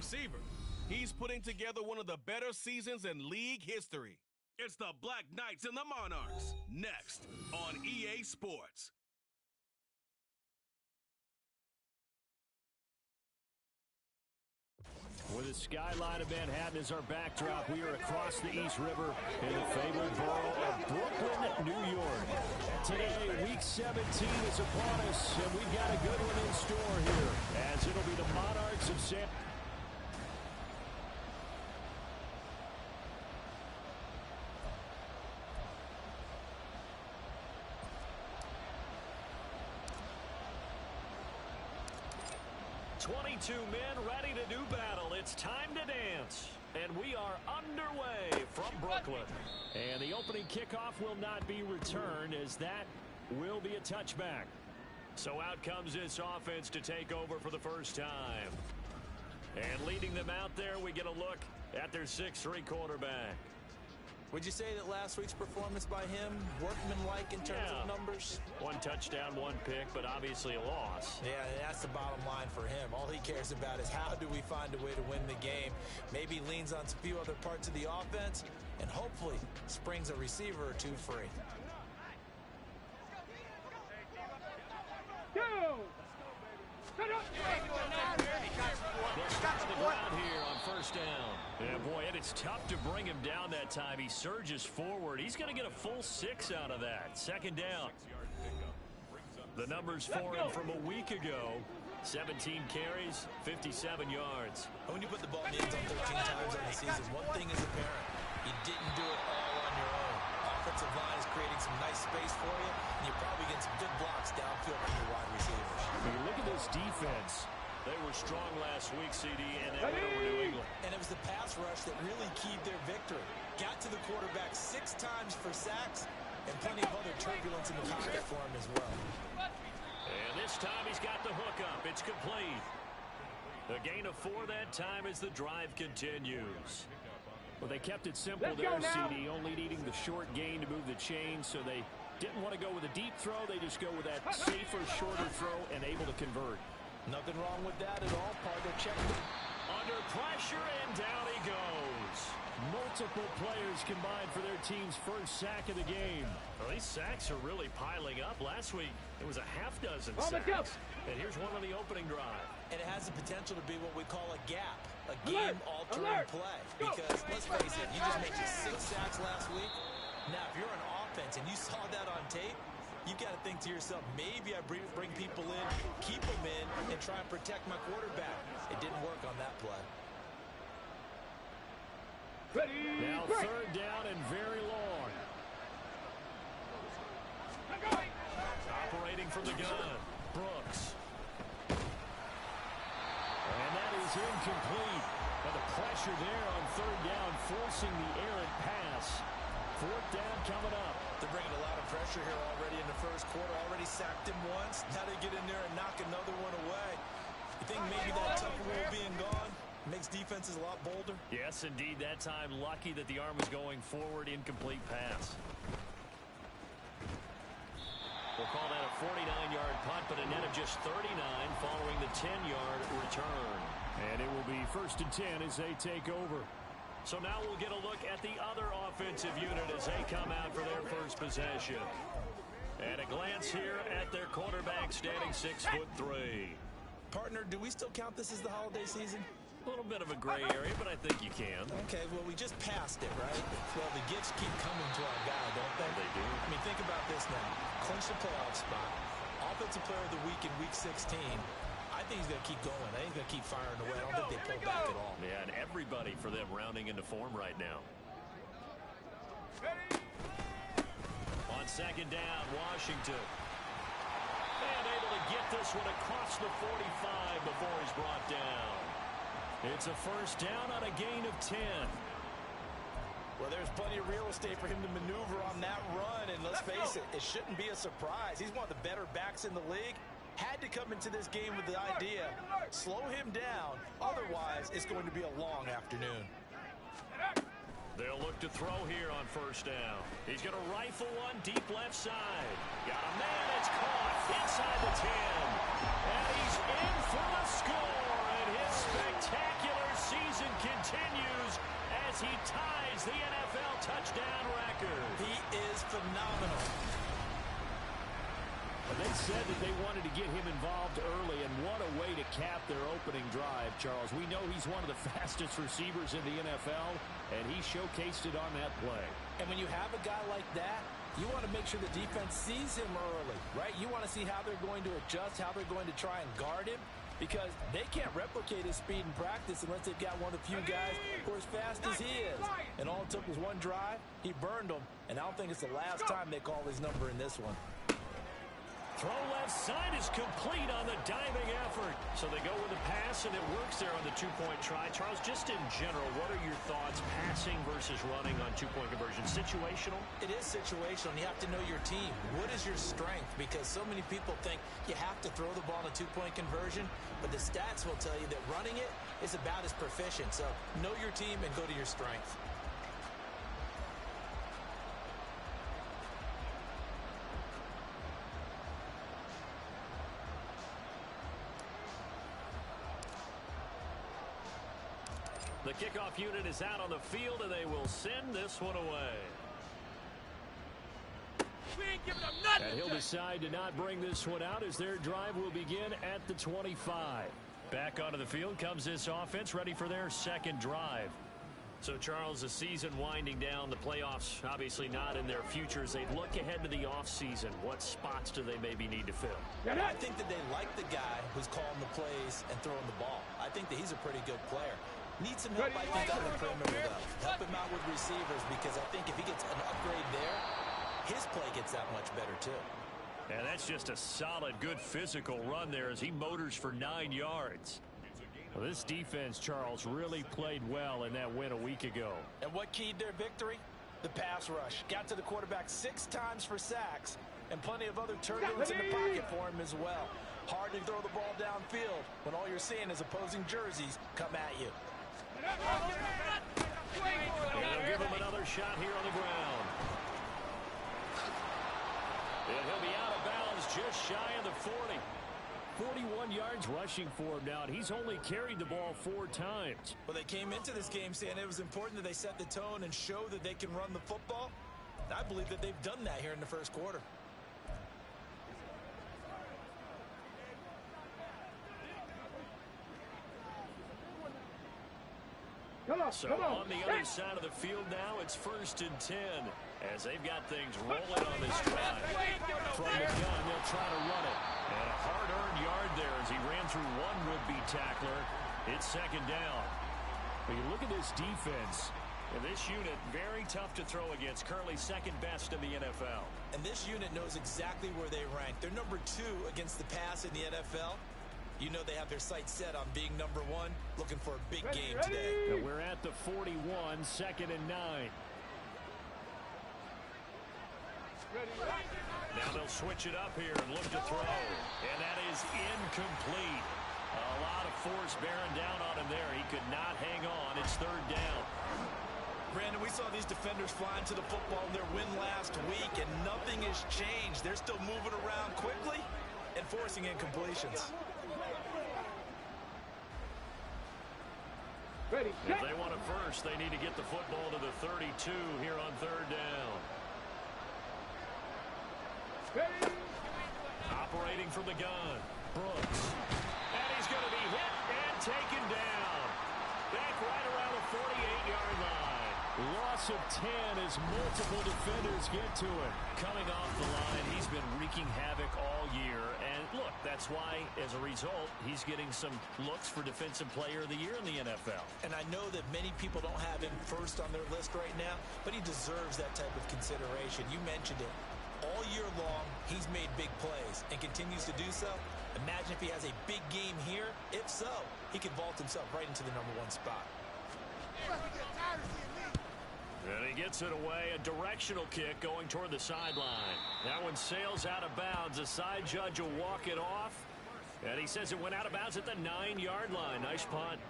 receiver. He's putting together one of the better seasons in league history. It's the Black Knights and the Monarchs, next on EA Sports. With the skyline of Manhattan as our backdrop, we are across the East River in the fabled borough of Brooklyn, New York. Today, Week 17 is upon us, and we've got a good one in store here, as it'll be the Monarchs of San... 22 men ready to do battle. It's time to dance. And we are underway from Brooklyn. And the opening kickoff will not be returned, as that will be a touchback. So out comes this offense to take over for the first time. And leading them out there, we get a look at their 6'3" quarterback. Would you say that last week's performance by him, workmanlike in terms of numbers? 1 touchdown, 1 pick, but obviously a loss. Yeah, that's the bottom line for him. All he cares about is how do we find a way to win the game. Maybe leans on a few other parts of the offense, and hopefully springs a receiver or two free. They'll start to the ground here on first down. Yeah, boy, and it's tough to bring him down that time. He surges forward. He's going to get a full 6 out of that. Second down. The numbers for him from a week ago. 17 carries, 57 yards. When you put the ball in the end zone 13 times on the season, one thing is apparent. You didn't do it all on your own. Offensive line is creating some nice space for you, and you're probably getting some good blocks downfield from your wide receivers. When you look at this defense, they were strong last week, CD, and they went over New England. And it was the pass rush that really keyed their victory. Got to the quarterback 6 times for sacks, and plenty of other turbulence in the pocket for him as well. And this time he's got the hook up. It's complete. The gain of 4 that time as the drive continues. Well, they kept it simple there, CD, only needing the short gain to move the chains, so they didn't want to go with a deep throw. They just go with that safer, shorter throw and able to convert. Nothing wrong with that at all. Parker checked it. Under pressure, and down he goes. Multiple players combined for their team's first sack of the game. Well, these sacks are really piling up. Last week, it was a half dozen sacks. And here's one on the opening drive. And it has the potential to be what we call a gap, a game-altering play. Because, let's face it, you just made 6 sacks last week. Now, if you're on offense and you saw that on tape, you've got to think to yourself, maybe I bring people in, keep them in, and try and protect my quarterback. It didn't work on that play. Now third down and very long. Operating from the gun, Brooks. And that is incomplete. But the pressure there on third down, forcing the errant pass. Fourth down coming up. They're bringing a lot of pressure here already in the first quarter. Already sacked him once. Now they get in there and knock another one away. You think maybe that tougher rule being gone makes defenses a lot bolder? Yes, indeed. That time, lucky that the arm was going forward. Incomplete pass. We'll call that a 49-yard punt, but a net of just 39 following the 10-yard return. And it will be 1st and 10 as they take over. So now we'll get a look at the other offensive unit as they come out for their first possession. And a glance here at their quarterback standing 6'3". Partner, do we still count this as the holiday season? A little bit of a gray area, but I think you can. Okay, well, we just passed it, right? Well, the gifts keep coming to our guy, don't they? They do. I mean, think about this now. Clinch the playoff spot. Offensive player of the week in Week 16. I think he's going to keep going. I think he's going to keep firing away. I don't think they pull back at all. Yeah, and everybody for them rounding into form right now. On second down, Washington. And able to get this one across the 45 before he's brought down. It's a first down on a gain of 10. Well, there's plenty of real estate for him to maneuver on that run. And let's face it, it shouldn't be a surprise. He's one of the better backs in the league. Had to come into this game with the idea, slow him down. Otherwise, it's going to be a long afternoon. They'll look to throw here on first down. He's going to rifle one deep left side. Got a man, it's caught inside the 10. And he's in for the score. And his spectacular the NFL touchdown record. He is phenomenal. And they said that they wanted to get him involved early, and what a way to cap their opening drive, Charles. We know he's one of the fastest receivers in the NFL, and he showcased it on that play. And when you have a guy like that, you want to make sure the defense sees him early, right? You want to see how they're going to adjust, how they're going to try and guard him, because they can't replicate his speed in practice unless they've got one of the few guys who are as fast as he is. And all it took was one drive. He burned them, and I don't think it's the last time they call his number in this one. Throw left side is complete on the diving effort. So they go with a pass, and it works there on the two-point try. Charles, just in general, what are your thoughts passing versus running on two-point conversion? Situational? It is situational, and you have to know your team. What is your strength? Because so many people think you have to throw the ball in a two-point conversion, but the stats will tell you that running it is about as proficient. So know your team and go to your strength. The kickoff unit is out on the field, and they will send this one away. And he'll decide to not bring this one out as their drive will begin at the 25. Back onto the field comes this offense, ready for their second drive. So, Charles, the season winding down, the playoffs obviously not in their future. As they look ahead to the offseason, what spots do they maybe need to fill? I think that they like the guy who's calling the plays and throwing the ball. I think that he's a pretty good player. Needs some help, I think, on the perimeter, though. Help him out with receivers, because I think if he gets an upgrade there, his play gets that much better, too. And that's just a solid, good physical run there as he motors for 9 yards. Well, this defense, Charles, really played well in that win a week ago. And what keyed their victory? The pass rush. Got to the quarterback 6 times for sacks, and plenty of other turnovers in the pocket for him as well. Hard to throw the ball downfield when all you're seeing is opposing jerseys come at you. And they'll give him another shot here on the ground. And he'll be out of bounds just shy of the 40. 41 yards rushing for him now, and he's only carried the ball 4 times. Well, they came into this game saying it was important that they set the tone and show that they can run the football. I believe that they've done that here in the first quarter. So on the other side of the field now, it's 1st and 10 as they've got things rolling on this drive. From the gun, they'll try to run it. And a hard-earned yard there as he ran through one would-be tackler. It's 2nd down. But you look at this defense, and this unit, very tough to throw against, currently 2nd best in the NFL. And this unit knows exactly where they rank. They're number 2 against the pass in the NFL. You know they have their sights set on being number 1, looking for a big game today. And we're at the 41, 2nd and 9. Now they'll switch it up here and look to throw. And that is incomplete. A lot of force bearing down on him there. He could not hang on. It's 3rd down. Brandon, we saw these defenders flying to the football in their win last week, and nothing has changed. They're still moving around quickly and forcing incompletions. If they want it first, they need to get the football to the 32 here on 3rd down. Operating from the gun, Brooks. And he's going to be hit and taken down. Back right around the 48-yard line. Loss of 10 as multiple defenders get to it. Coming off the line, he's been wreaking havoc all year. And look, that's why, as a result, he's getting some looks for Defensive Player of the Year in the NFL. And I know that many people don't have him first on their list right now, but he deserves that type of consideration. You mentioned it. All year long, he's made big plays and continues to do so. Imagine if he has a big game here. If so, he could vault himself right into the number 1 spot. And he gets it away, a directional kick going toward the sideline. That one sails out of bounds. The side judge will walk it off. And he says it went out of bounds at the 9-yard line. Nice punt.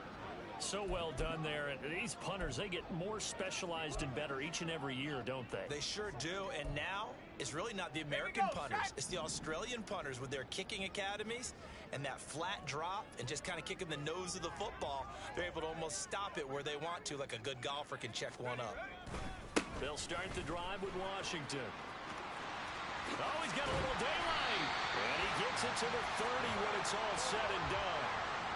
So well done there. And these punters, they get more specialized and better each and every year, don't they? They sure do. And now it's really not the American punters. It's the Australian punters with their kicking academies. and that flat drop and just kind of kicking the nose of the football, they're able to almost stop it where they want to, like a good golfer can check one up. They'll start the drive with Washington. Oh, he's got a little daylight. And he gets it to the 30 when it's all said and done.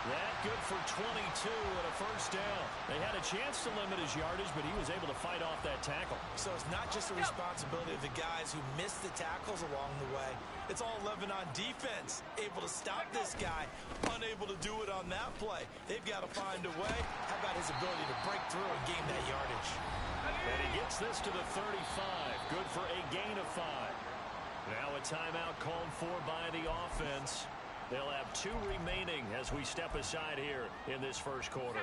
That good for 22 and a first down. They had a chance to limit his yardage, but he was able to fight off that tackle. So it's not just the responsibility of the guys who missed the tackles along the way. It's all 11 on defense, able to stop this guy, unable to do it on that play. They've got to find a way. How about his ability to break through and gain that yardage? And he gets this to the 35. Good for a gain of 5. Now a timeout called for by the offense. They'll have 2 remaining as we step aside here in this first quarter.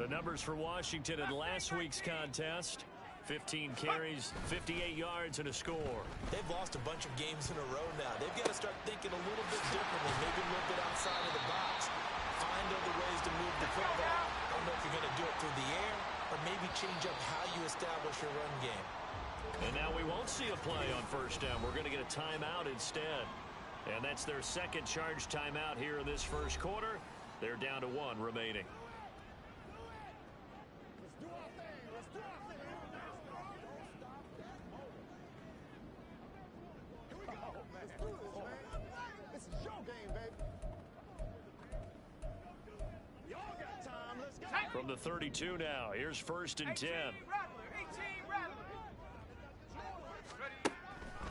The numbers for Washington in last week's contest: 15 carries, 58 yards, and a score. They've lost a bunch of games in a row now. They've got to start thinking a little bit differently, maybe a little bit outside of the box. Find other ways to move the football. I don't know if you're going to do it through the air or maybe change up how you establish your run game. And now we won't see a play on first down. We're going to get a timeout instead. And that's their second charge timeout here in this first quarter. They're down to 1 remaining. From the 32 now, here's 1st and 10.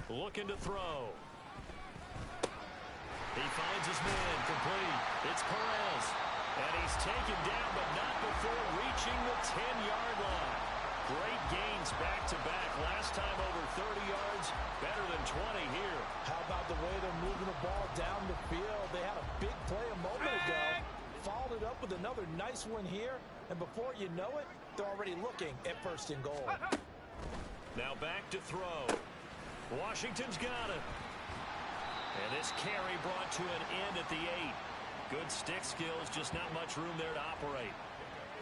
Looking to throw. He finds his man, complete. It's Perez. And he's taken down, but not before reaching the 10-yard line. Great gains back-to-back. Last time over 30 yards, better than 20 here. How about the way they're moving the ball down the field? They had a big play a moment ago. Followed it up with another nice one here. And before you know it, they're already looking at 1st and goal. Now back to throw. Washington's got it. And this carry brought to an end at the 8. Good stick skills, just not much room there to operate.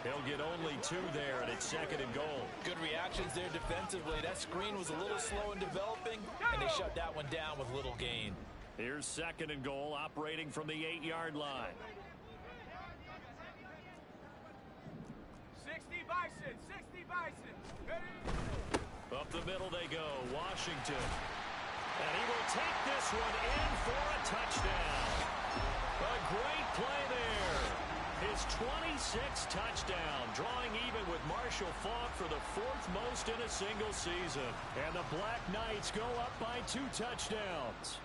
He'll get only 2 there, and it's 2nd and goal. Good reactions there defensively. That screen was a little slow in developing, and they shut that one down with little gain. Here's 2nd and goal, operating from the 8-yard line. 60 Bison, 60 Bison. Up the middle they go, Washington. And he will take this one in for a touchdown. A great play there. His 26th touchdown, drawing even with Marshall Faulk for the 4th most in a single season. And the Black Knights go up by 2 touchdowns.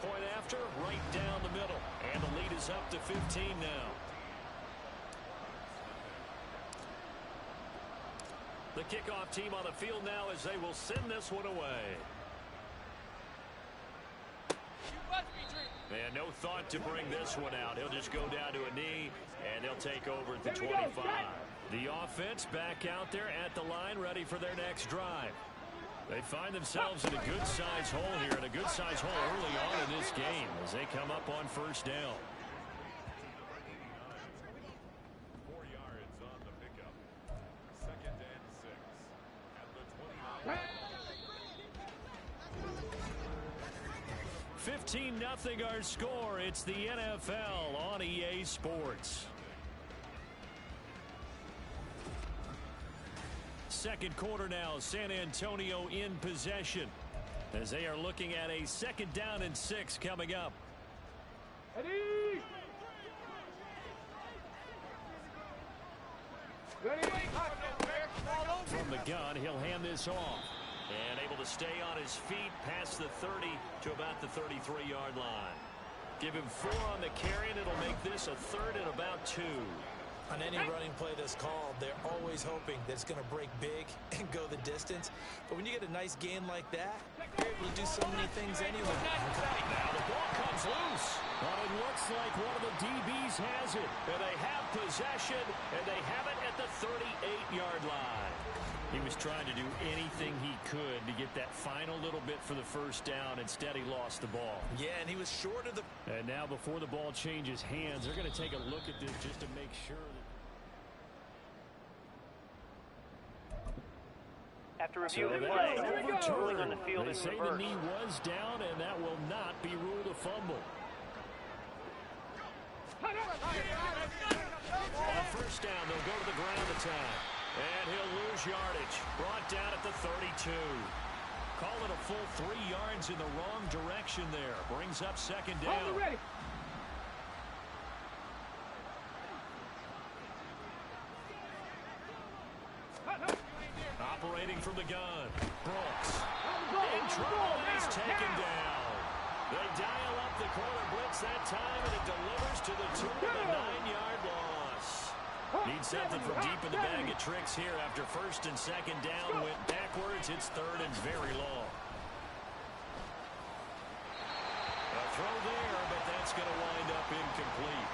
Point after, right down the middle. And the lead is up to 15 now. The kickoff team on the field now as they will send this one away. And no thought to bring this one out. He'll just go down to a knee, and they'll take over at the 25. The offense back out there at the line, ready for their next drive. They find themselves in a good-sized hole here, and a good-sized hole early on in this game as they come up on 1st down. 4 yards on the pickup. 2nd and 6 at the 29. 15-0 our score. It's the NFL on EA Sports. Second quarter now, San Antonio in possession as they are looking at a 2nd down and 6 coming up. Ready? From the gun, he'll hand this off. And able to stay on his feet past the 30 to about the 33-yard line. Give him 4 on the carry, and it'll make this a 3rd and about 2. On any running play that's called, they're always hoping that it's going to break big and go the distance. But when you get a nice gain like that, you're able to do so many things anyway. Now the ball comes loose. But it looks like one of the DBs has it. And they have possession, and they have it at the 38-yard line. He was trying to do anything he could to get that final little bit for the 1st down. Instead, he lost the ball. Yeah, and he was short of the... And now before the ball changes hands, they're going to take a look at this just to make sure that... to review the play. Ruling on the field They is say the reversed. knee was down, and that will not be ruled a fumble. On first down, they'll go to the ground attack. And he'll lose yardage. Brought down at the 32. Call it a full 3 yards in the wrong direction there. Brings up second down. Ready. Operating from the gun. Brooks. In trouble, and he's taken down. They dial up the corner blitz that time, and it delivers to the tune of a 9-yard loss. Need something from deep in the bag of tricks here after first and second down went backwards. It's third and very long. A throw there, but that's going to wind up incomplete.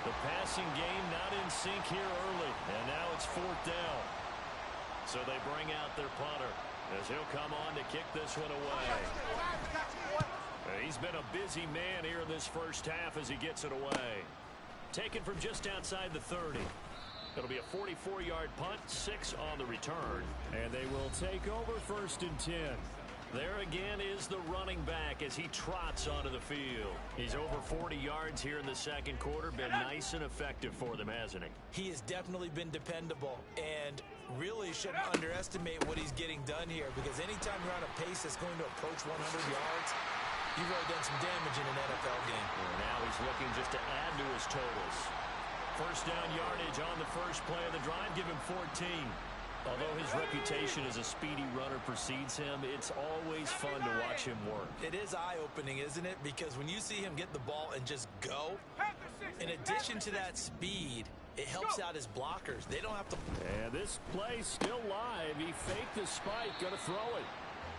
The passing game not in sync here early, and now it's fourth down. So they bring out their punter as he'll come on to kick this one away. He's been a busy man here in this first half as he gets it away. Taken from just outside the 30. It'll be a 44-yard punt, 6 on the return. And they will take over first and 10. There again is the running back as he trots onto the field. He's over 40 yards here in the second quarter. Been nice and effective for them, hasn't he? He has definitely been dependable, and really shouldn't underestimate what he's getting done here, because anytime you're on a pace that's going to approach 100 yards, you've really done some damage in an NFL game. And now he's looking just to add to his totals. First down yardage on the first play of the drive. Give him 14. Although his reputation as a speedy runner precedes him, it's always fun to watch him work. It is eye-opening, isn't it? Because when you see him get the ball and just go, in addition to that speed, it helps out his blockers. They don't have to... And this play still live. He faked the spike, going to throw it.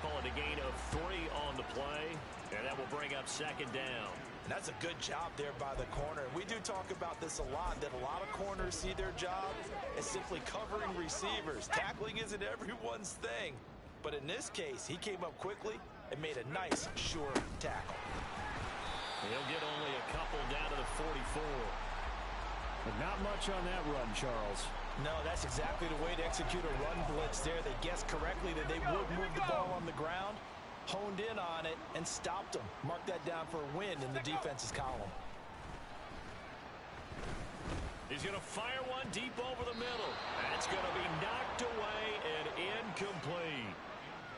Call it a gain of 3 on the play, and that will bring up second down. And that's a good job there by the corner. We do talk about this a lot, that a lot of corners see their job as simply covering receivers. Tackling isn't everyone's thing. But in this case, he came up quickly and made a nice, sure tackle. He'll get only a couple down to the 44. But not much on that run, Charles. No, that's exactly the way to execute a run blitz there. They guessed correctly that they would move the ball on the ground, honed in on it, and stopped them. Mark that down for a win in the defense's column. He's going to fire one deep over the middle. That's going to be knocked away and incomplete.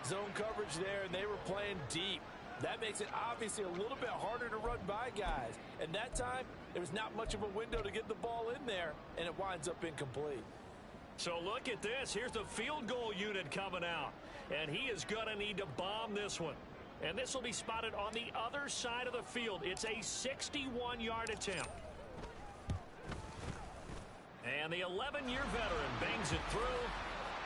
Zone coverage there, and they were playing deep. That makes it obviously a little bit harder to run by guys. And that time, there was not much of a window to get the ball in there, and it winds up incomplete. So look at this. Here's the field goal unit coming out. And he is going to need to bomb this one. And this will be spotted on the other side of the field. It's a 61-yard attempt. And the 11-year veteran bangs it through.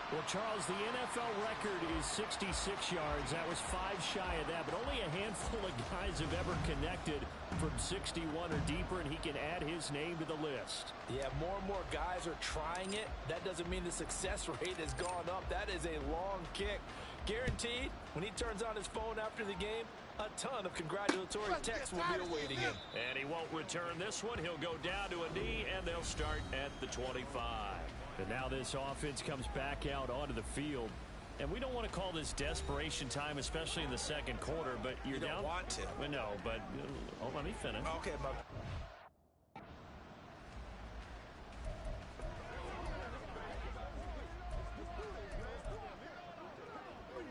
Well, Charles, the NFL record is 66 yards. That was 5 shy of that, but only a handful of guys have ever connected from 61 or deeper, and he can add his name to the list. Yeah, more and more guys are trying it. That doesn't mean the success rate has gone up. That is a long kick. Guaranteed, when he turns on his phone after the game, a ton of congratulatory texts will be awaiting him. And he won't return this one. He'll go down to a knee, and they'll start at the 25. And now this offense comes back out onto the field. And we don't want to call this desperation time, especially in the second quarter, but you're down. You don't want to. Well, no, but let me finish. Okay, but...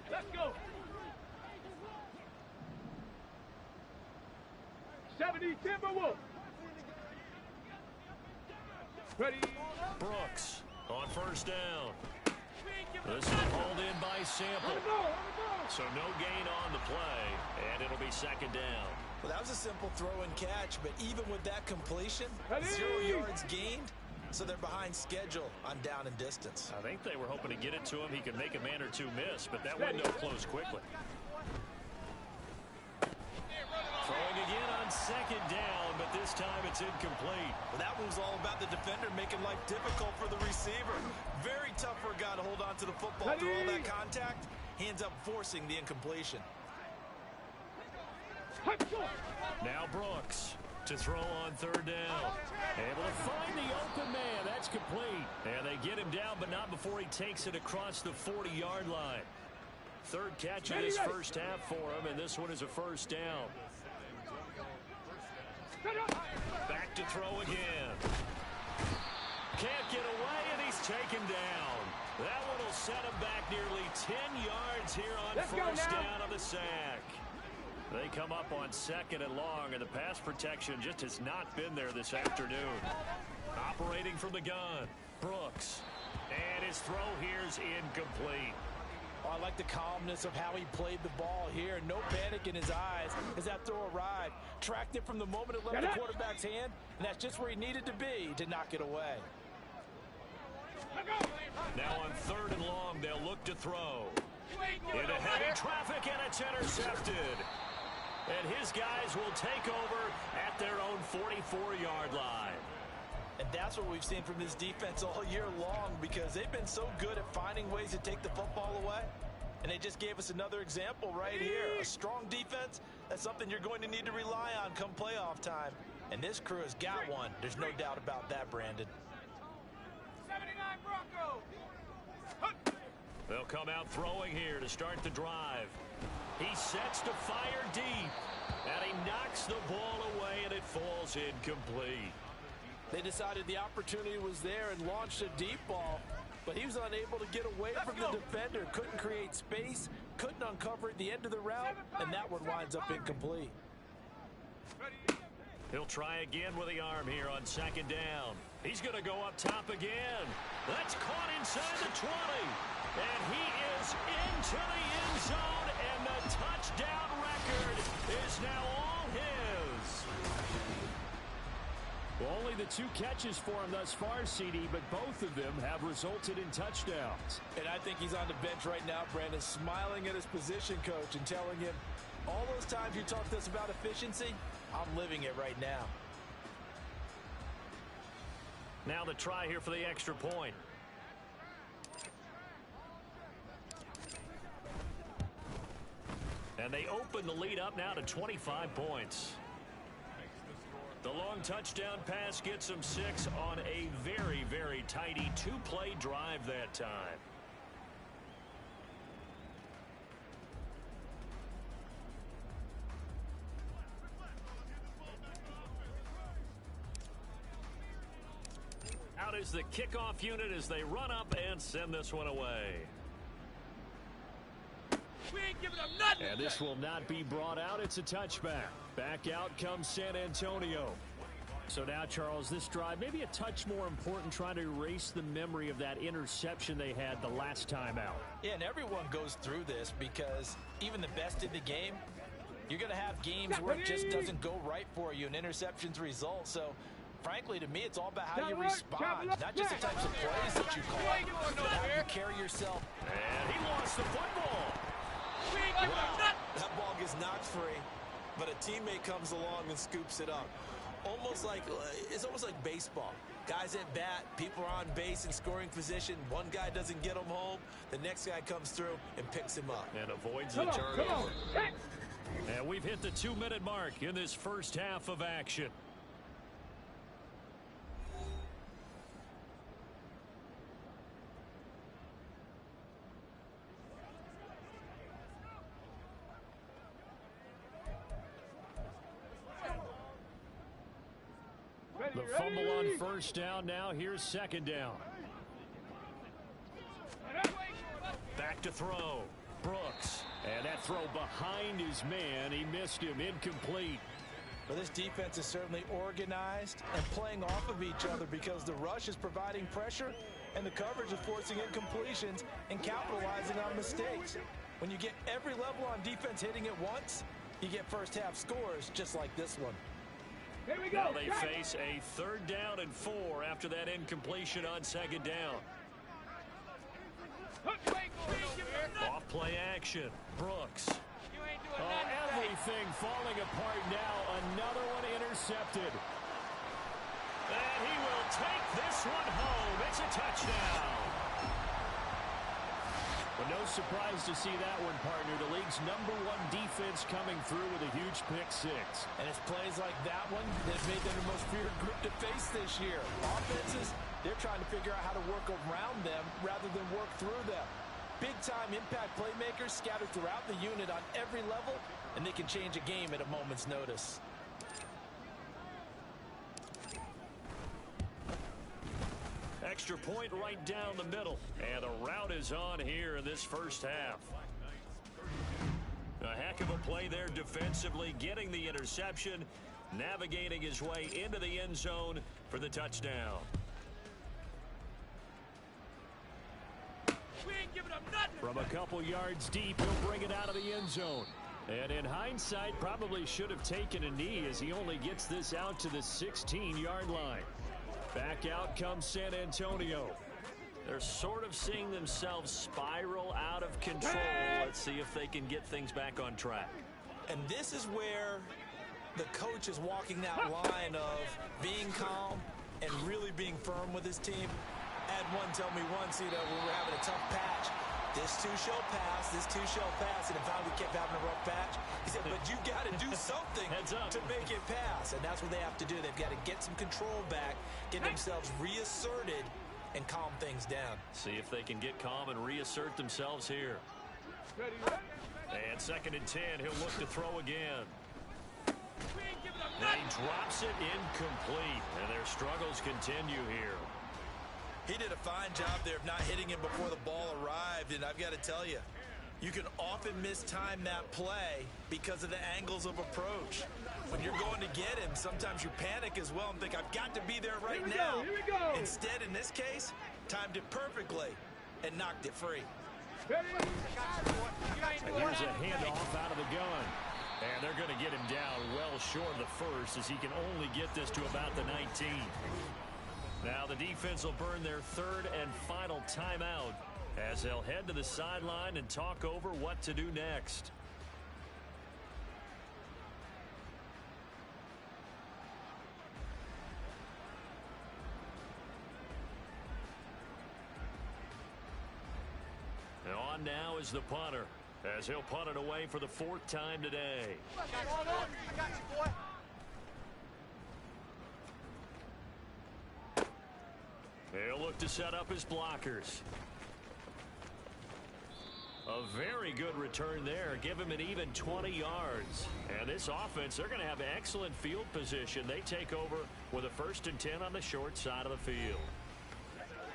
Let's go. 70 Timberwolves. Ready. Brooks on first down. This is pulled in by Sample. So no gain on the play, and it'll be second down. Well, that was a simple throw and catch, but even with that completion, 0 yards gained, so they're behind schedule on down and distance. I think they were hoping to get it to him. He could make a man or two miss, but that window closed quickly. Throwing again on second down, but this time it's incomplete. Well, that was all about the defender making life difficult for the receiver. Very tough for a guy to hold on to the football through all that contact. He ends up forcing the incompletion. Now Brooks to throw on third down. Able to find the open man. That's complete. And they get him down, but not before he takes it across the 40-yard line. Third catch of this first half for him, and this one is a first down. Back to throw again. Can't get away, and he's taken down. That one will set him back nearly 10 yards here on first down of the sack. They come up on 2nd and long, and the pass protection just has not been there this afternoon. Operating from the gun, Brooks. And his throw here is incomplete. Oh, I like the calmness of how he played the ball here. No panic in his eyes as that throw arrived. Tracked it from the moment it left the quarterback's hand, and that's just where he needed to be to knock it away. Now on 3rd and long, they'll look to throw. Into heavy traffic, and it's intercepted. And his guys will take over at their own 44-yard line. And that's what we've seen from this defense all year long, because they've been so good at finding ways to take the football away. And they just gave us another example right here. A strong defense, that's something you're going to need to rely on come playoff time. And this crew has got one. There's no doubt about that, Brandon. 79 Broncos. They'll come out throwing here to start the drive. He sets to fire deep, and he knocks the ball away, and it falls incomplete. They decided the opportunity was there and launched a deep ball, but he was unable to get away from the defender. Couldn't create space, couldn't uncover at the end of the route, and that one winds up incomplete. He'll try again with the arm here on 2nd down. He's going to go up top again. That's caught inside the 20. And he is into the end zone, and the touchdown record is now all his. Well, only the 2 catches for him thus far, CD, but both of them have resulted in touchdowns. And I think he's on the bench right now, Brandon, smiling at his position coach and telling him, all those times you talked to us about efficiency, I'm living it right now. Now the try here for the extra point. And they open the lead up now to 25 points. The long touchdown pass gets them 6 on a very, very tidy 2-play drive that time. Out is the kickoff unit as they run up and send this one away. We ain't giving them nothing. And this will not be brought out. It's a touchback. Back out comes San Antonio. So now, Charles, this drive maybe a touch more important, trying to erase the memory of that interception they had the last time out. Yeah, and everyone goes through this because even the best in the game, you're going to have games where it just doesn't go right for you and interceptions result. So, frankly, to me, it's all about how you respond, not just the types of plays that you call, but how you carry yourself. And he lost the football. That ball gets knocked free, but a teammate comes along and scoops it up. It's almost like baseball. Guys at bat, people are on base in scoring position. One guy doesn't get him home. The next guy comes through and picks him up. And avoids the turnover. And we've hit the 2-minute mark in this first half of action. The fumble on first down now. Here's 2nd down. Back to throw. Brooks. And that throw behind his man. He missed him. Incomplete. But this defense is certainly organized and playing off of each other because the rush is providing pressure and the coverage is forcing incompletions and capitalizing on mistakes. When you get every level on defense hitting at once, you get first half scores just like this one. Here we go. Now they face a 3rd down and 4 after that incompletion on 2nd down. Off play action. Brooks. Everything falling apart now. Another one intercepted. And he will take this one home. It's a touchdown. But no surprise to see that one, partner. The league's #1 defense coming through with a huge pick-6. And it's plays like that one that made them the most feared group to face this year. Offenses, they're trying to figure out how to work around them rather than work through them. big-time impact playmakers scattered throughout the unit on every level, and they can change a game at a moment's notice. Extra point right down the middle. And the route is on here in this first half. A heck of a play there defensively, getting the interception, navigating his way into the end zone for the touchdown. We ain't giving them nothing. From a couple yards deep, he'll bring it out of the end zone. And in hindsight, probably should have taken a knee as he only gets this out to the 16-yard line. Back out comes San Antonio. They're sort of seeing themselves spiral out of control. Let's see if they can get things back on track. And this is where the coach is walking that line of being calm and really being firm with his team. I had one tell me once, when we were having a tough patch, this too shall pass, this too shall pass, and if we kept having a rough patch, he said, but you got to do something to make it pass, and that's what they have to do. They've got to get some control back, get themselves reasserted, and calm things down. See if they can get calm and reassert themselves here. And 2nd and 10, he'll look to throw again. And he drops it incomplete, and their struggles continue here. He did a fine job there of not hitting him before the ball arrived, and I've got to tell you, you can often mistime that play because of the angles of approach. When you're going to get him, sometimes you panic as well and think, I've got to be there right now. Here we go. Instead, in this case, timed it perfectly and knocked it free. And here's a handoff out of the gun. And they're going to get him down well short of the first as he can only get this to about the 19. Now the defense will burn their 3rd and final timeout as they'll head to the sideline and talk over what to do next. And on now is the punter as he'll punt it away for the 4th time today. I got you, boy. He'll look to set up his blockers. A very good return there. Give him an even 20 yards. And this offense, they're going to have excellent field position. They take over with a 1st and 10 on the short side of the field.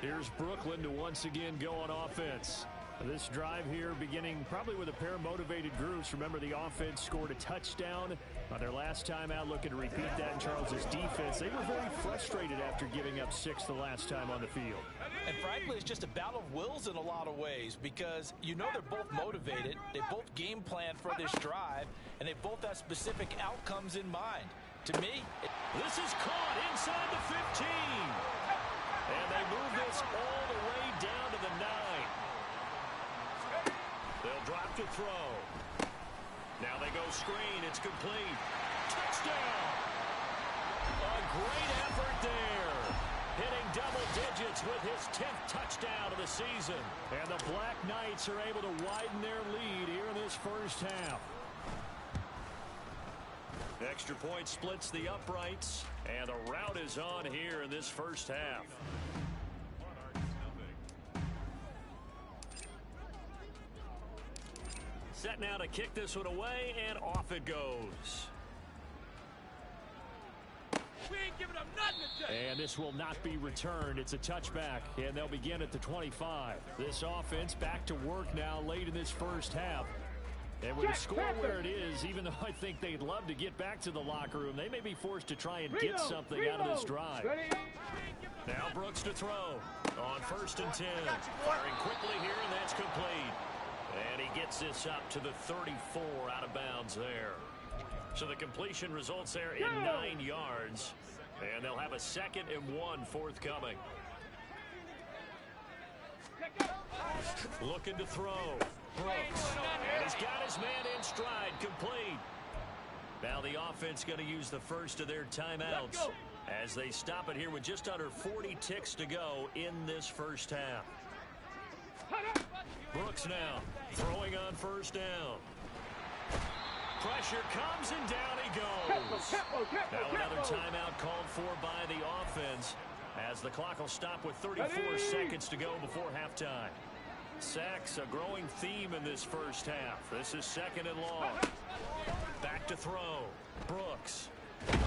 Here's Brooklyn to once again go on offense. This drive here beginning probably with a pair of motivated groups. Remember, the offense scored a touchdown on their last time out. Looking to repeat that in Charles's defense. They were very frustrated after giving up 6 the last time on the field. And frankly, it's just a battle of wills in a lot of ways because they're both motivated. They both game plan for this drive, and they both have specific outcomes in mind. To me, this is caught inside the 15. And they move this all the way down to the 9. They'll drop to throw. Now they go screen. It's complete. Touchdown. A great effort there. Hitting double digits with his 10th touchdown of the season. And the Black Knights are able to widen their lead here in this first half. Extra point splits the uprights. And the route is on here in this first half. Set now to kick this one away, and off it goes. We ain't giving them nothing today. And this will not be returned. It's a touchback, and they'll begin at the 25. This offense back to work now late in this first half. And with the score where it is, even though I think they'd love to get back to the locker room, they may be forced to try and get something out of this drive. Now Brooks to throw on 1st and 10. Firing quickly here, and that's complete. And he gets this up to the 34 out of bounds there. So the completion results there in 9 yards. And they'll have a 2nd and 1 forthcoming. Looking to throw. Brooks. And he's got his man in stride, complete. Now the offense going to use the first of their timeouts as they stop it here with just under 40 ticks to go in this first half. Brooks now throwing on 1st down. Pressure comes and down he goes. Now another timeout called for by the offense as the clock will stop with 34 seconds to go before halftime. Sacks a growing theme in this first half. This is 2nd and long. Back to throw. Brooks. And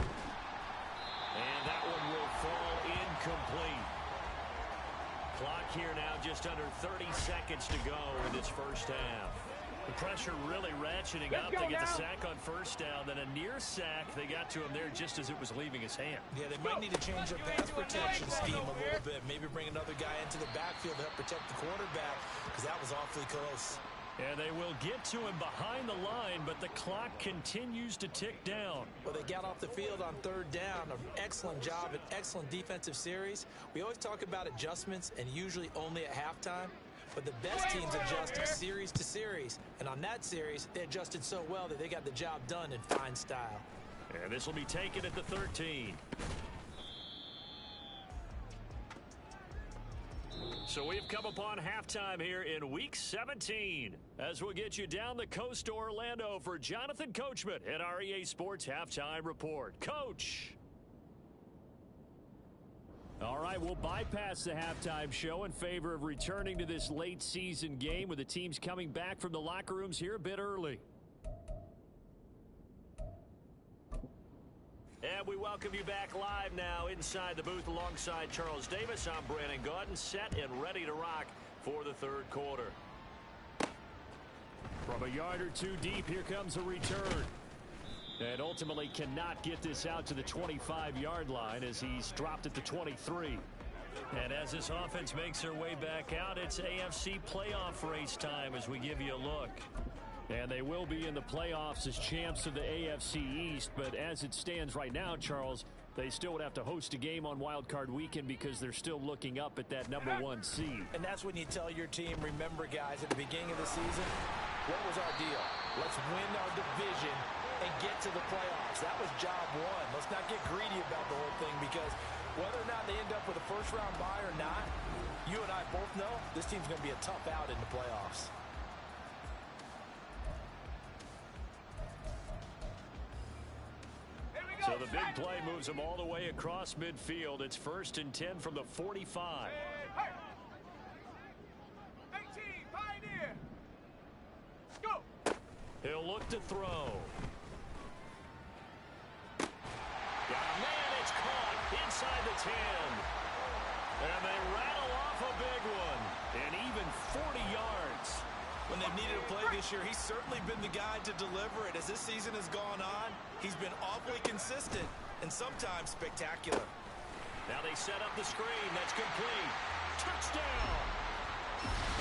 that one will fall incomplete. Clock here now just under 30 seconds to go in this first half. The pressure really ratcheting up. They get the sack on first down, then a near sack. They got to him there just as it was leaving his hand. Yeah, they might need to change their pass protection scheme a little bit. Maybe bring another guy into the backfield to help protect the quarterback, because that was awfully close. And they will get to him behind the line, but the clock continues to tick down. Well, they got off the field on 3rd down. An excellent job, an excellent defensive series. We always talk about adjustments, and usually only at halftime. But the best teams adjust series to series. And on that series, they adjusted so well that they got the job done in fine style. And this will be taken at the 13. So we've come upon halftime here in Week 17. As we'll get you down the coast to Orlando for Jonathan Coachman at our EA Sports Halftime Report. Coach! All right, we'll bypass the halftime show in favor of returning to this late season game with the teams coming back from the locker rooms here a bit early. And we welcome you back live now inside the booth alongside Charles Davis. I'm Brandon Gaudin, set and ready to rock for the 3rd quarter. From a yard or two deep, here comes a return. And ultimately cannot get this out to the 25-yard line as he's dropped at the 23. And as this offense makes their way back out, it's AFC playoff race time as we give you a look. And they will be in the playoffs as champs of the AFC East. But as it stands right now, Charles, they still would have to host a game on Wild Card Weekend because they're still looking up at that #1 seed. And that's when you tell your team, remember, guys, at the beginning of the season, what was our deal? Let's win our division and get to the playoffs. That was job 1. Let's not get greedy about the whole thing, because whether or not they end up with a first-round bye or not, you and I both know this team's going to be a tough out in the playoffs. So the big play moves them all the way across midfield. It's 1st and 10 from the 45. Hey, 18, Pioneer. Go. He'll look to throw. Man, it's caught inside the 10. And they rattle off a big one. And even 40 yards. When they've needed a play this year, he's certainly been the guy to deliver it. As this season has gone on, he's been awfully consistent and sometimes spectacular. Now they set up the screen. That's complete. Touchdown.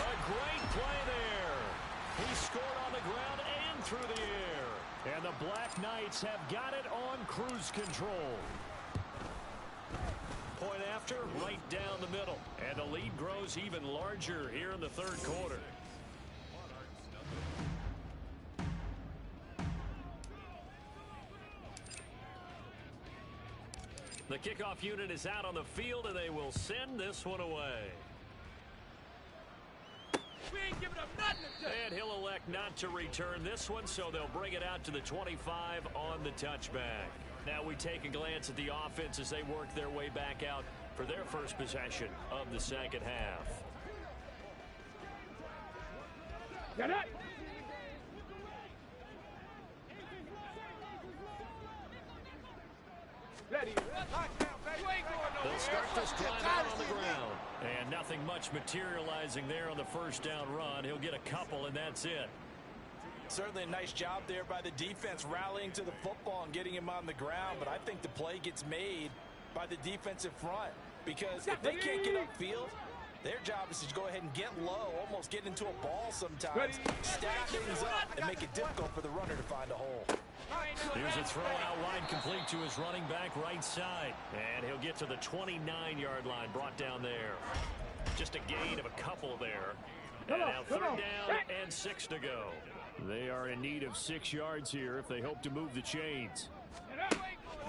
A great play there. He scored on the ground and through the air. And the Black Knights have got it on cruise control. Point after, right down the middle. And the lead grows even larger here in the 3rd quarter. The kickoff unit is out on the field, and they will send this one away. We ain't giving up nothing today. And he'll elect not to return this one, so they'll bring it out to the 25 on the touchback. Now we take a glance at the offense as they work their way back out for their first possession of the 2nd half. Get it. They'll start this drive out on the ground. And nothing much materializing there on the 1st down run. He'll get a couple, and that's it. Certainly a nice job there by the defense, rallying to the football and getting him on the ground. But I think the play gets made by the defensive front, because if they can't get upfield, their job is to go ahead and get low, almost get into a ball sometimes, stack things up, and make it difficult for the runner to find a hole. Here's a throw out wide, complete to his running back right side. And he'll get to the 29-yard line, brought down there. Just a gain of a couple there. And now 3rd down and 6 to go. They are in need of 6 yards here if they hope to move the chains.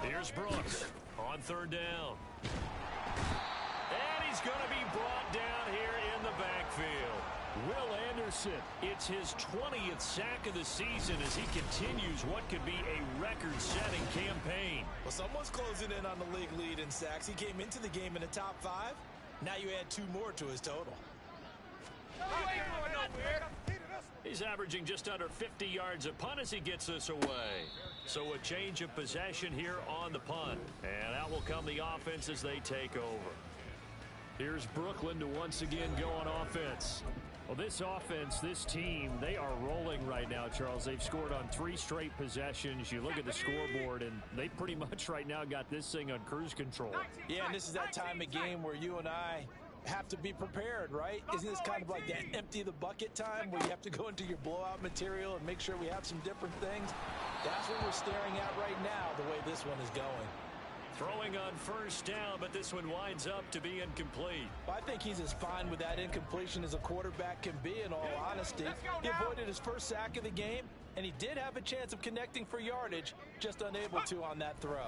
Here's Brooks on 3rd down. And he's going to be brought down here in the backfield. Will Anderson, it's his 20th sack of the season as he continues what could be a record-setting campaign. Well, someone's closing in on the league lead in sacks. He came into the game in the top 5. Now you add 2 more to his total. ain't going nowhere. He's averaging just under 50 yards a punt as he gets this away. So a change of possession here on the punt. And out will come the offense as they take over. Here's Brooklyn to once again go on offense. Well, this offense, this team, they are rolling right now, Charles. They've scored on 3 straight possessions. You look at the scoreboard, and they pretty much right now got this thing on cruise control. Yeah, and this is that time of game where you and I have to be prepared, right? Isn't this kind of like that empty the bucket time where you have to go into your blowout material and make sure we have some different things? That's what we're staring at right now, the way this one is going. Throwing on first down, but this one winds up to be incomplete. Well, I think he's as fine with that incompletion as a quarterback can be, in all honesty. He avoided his first sack of the game, and he did have a chance of connecting for yardage, just unable to on that throw.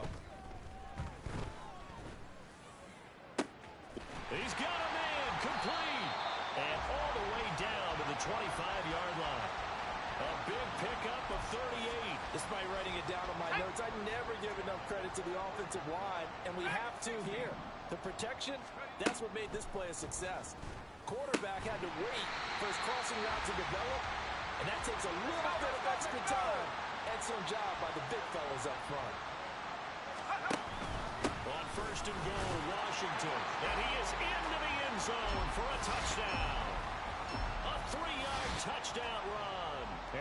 He's got a man complete. And all the way down to the 25-yard line. A big pickup of 38. Despite writing it down on my notes, I never give enough credit to the offensive line, and we have to here. The protection, that's what made this play a success. Quarterback had to wait for his crossing route to develop, and that takes a little bit of extra time. Excellent job by the big fellas up front. On first and goal, Washington. And he is into the end zone for a touchdown. A 3-yard touchdown run.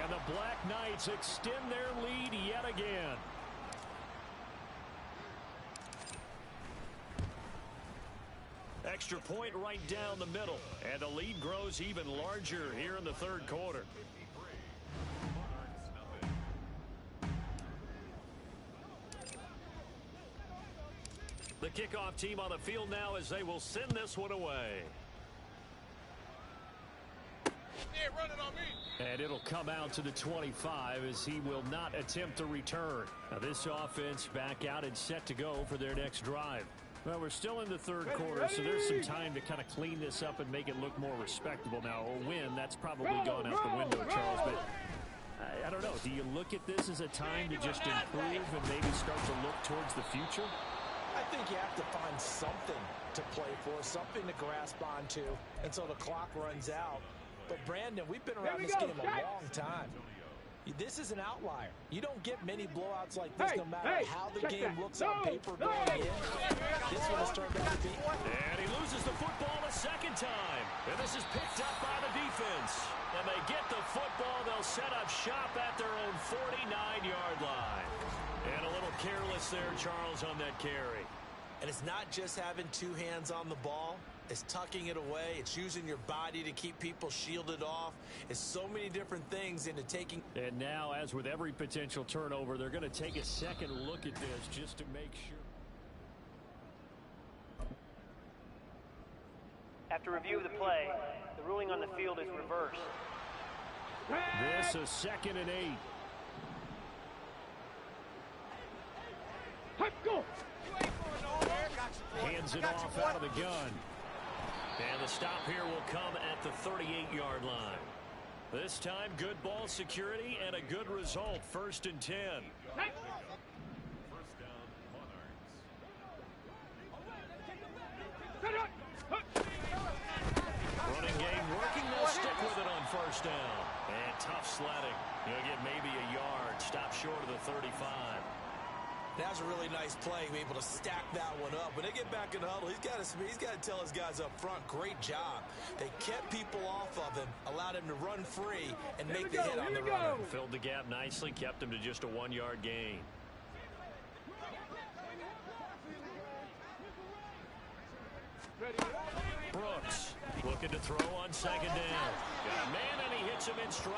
And the Black Knights extend their lead yet again. Extra point right down the middle. And the lead grows even larger here in the third quarter. The kickoff team on the field now as they will send this one away. Yeah, run it on me. And it'll come out to the 25 as he will not attempt to return. Now this offense back out and set to go for their next drive. Well, we're still in the third quarter, so there's some time to kind of clean this up and make it look more respectable. Now, a win, that's probably gone out the window, Charles, but I don't know. Do you look at this as a time to just improve and maybe start to look towards the future? I think you have to find something to play for, something to grasp onto until the clock runs out. But, Brandon, we've been around this game a long time. This is an outlier. You don't get many blowouts like this no matter how the game looks on paper going in. This one has turned out to be. And he loses the football a second time. And this is picked up by the defense. And they get the football. They'll set up shop at their own 49-yard line. And a little careless there, Charles, on that carry. And it's not just having 2 hands on the ball. It's tucking it away. It's using your body to keep people shielded off. It's so many different things into taking. And now, as with every potential turnover, they're going to take a second look at this just to make sure. After review of the play, the ruling on the field is reversed. This is 2nd and 8. Let's go. Hands it off out of the gun. And the stop here will come at the 38-yard line. This time, good ball security and a good result. 1st and 10. Running game working. They'll stick with it on 1st down. And tough sledding. You'll get maybe a yard. Stop short of the 35. That was a really nice play, able to stack that one up. When they get back in the huddle, he's got to tell his guys up front, great job. They kept people off of him, allowed him to run free, and make the hit on the runner. Filled the gap nicely, kept him to just a 1-yard gain. Brooks looking to throw on 2nd down. Got a man, and he hits him in stride.